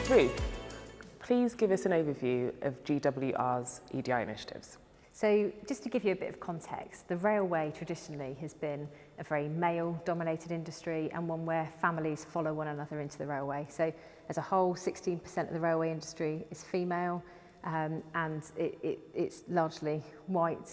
Ruth, please give us an overview of GWR's EDI initiatives. So just to give you a bit of context, the railway traditionally has been a very male-dominated industry and one where families follow one another into the railway. So as a whole, 16% of the railway industry is female, and it's largely white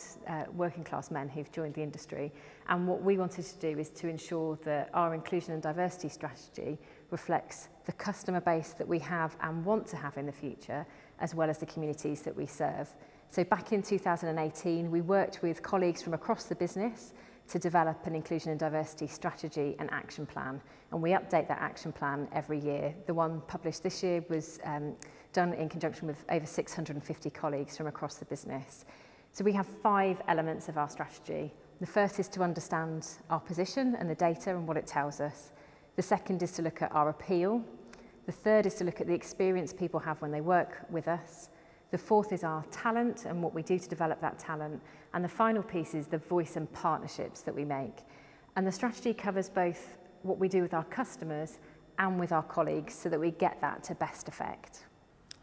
working class men who've joined the industry. And what we wanted to do is to ensure that our inclusion and diversity strategy reflects the customer base that we have and want to have in the future, as well as the communities that we serve. So back in 2018, we worked with colleagues from across the business to develop an inclusion and diversity strategy and action plan. And we update that action plan every year. The one published this year was done in conjunction with over 650 colleagues from across the business. So we have 5 elements of our strategy. The first is to understand our position and the data and what it tells us. The second is to look at our appeal. The third is to look at the experience people have when they work with us. The fourth is our talent and what we do to develop that talent. And the final piece is the voice and partnerships that we make. And the strategy covers both what we do with our customers and with our colleagues so that we get that to best effect.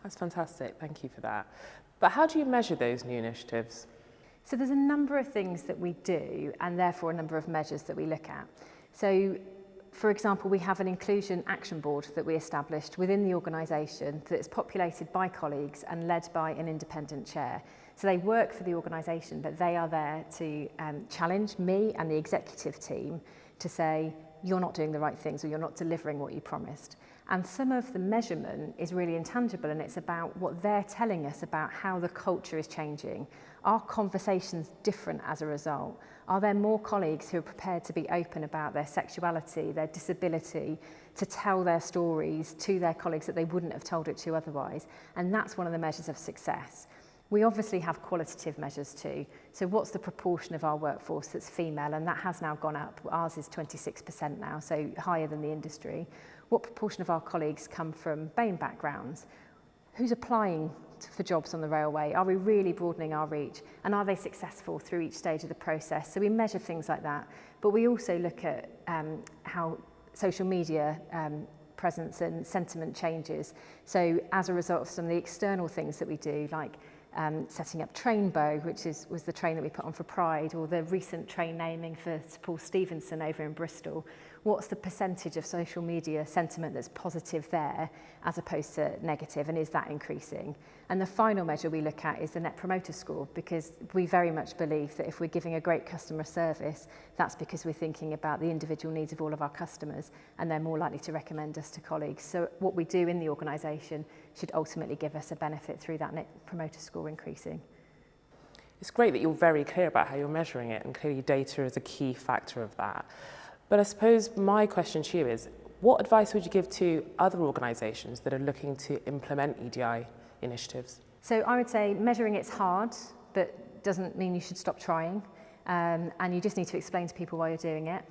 That's fantastic, thank you for that. But how do you measure those new initiatives? So there's a number of things that we do and therefore a number of measures that we look at. So for example, we have an inclusion action board that we established within the organisation that is populated by colleagues and led by an independent chair. So they work for the organisation, but they are there to challenge me and the executive team to say, you're not doing the right things or you're not delivering what you promised. And some of the measurement is really intangible and it's about what they're telling us about how the culture is changing. Are conversations different as a result? Are there more colleagues who are prepared to be open about their sexuality, their disability, to tell their stories to their colleagues that they wouldn't have told it to otherwise? And that's one of the measures of success. We obviously have qualitative measures too. So what's the proportion of our workforce that's female? And that has now gone up. Ours is 26% now, so higher than the industry. What proportion of our colleagues come from BAME backgrounds? Who's applying for jobs on the railway? Are we really broadening our reach? And are they successful through each stage of the process? So we measure things like that. But we also look at how social media presence and sentiment changes. So as a result of some of the external things that we do, like setting up Trainbow, which was the train that we put on for Pride, or the recent train naming for Sir Paul Stevenson over in Bristol. What's the percentage of social media sentiment that's positive there as opposed to negative, and is that increasing? And the final measure we look at is the Net Promoter Score, because we very much believe that if we're giving a great customer service, that's because we're thinking about the individual needs of all of our customers, and they're more likely to recommend us to colleagues. So what we do in the organisation should ultimately give us a benefit through that Net Promoter Score increasing. It's great that you're very clear about how you're measuring it, and clearly data is a key factor of that. But I suppose my question to you is, what advice would you give to other organisations that are looking to implement EDI initiatives? So I would say measuring it's hard, but doesn't mean you should stop trying. And you just need to explain to people why you're doing it.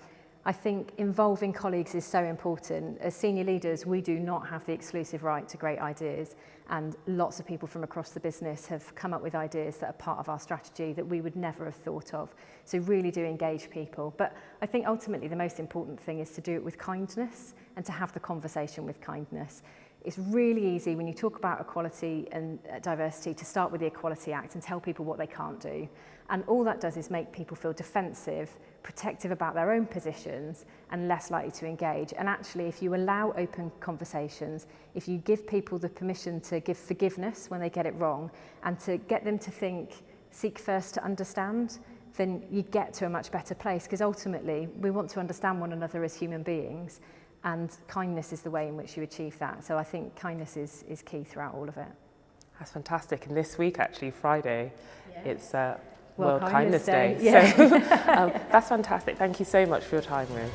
I think involving colleagues is so important. As senior leaders, we do not have the exclusive right to great ideas, and lots of people from across the business have come up with ideas that are part of our strategy that we would never have thought of. So really do engage people. But I think ultimately the most important thing is to do it with kindness and to have the conversation with kindness. It's really easy when you talk about equality and diversity to start with the Equality Act and tell people what they can't do. And all that does is make people feel defensive, protective about their own positions, and less likely to engage. And actually, if you allow open conversations, if you give people the permission to give forgiveness when they get it wrong, and to get them to seek first to understand, then you get to a much better place, because ultimately we want to understand one another as human beings, and kindness is the way in which you achieve that. So I think kindness is key throughout all of it. That's fantastic. And this week, actually, Friday, it's World Kindness Kindness Day. Yeah. So that's fantastic. Thank you so much for your time, Ruth.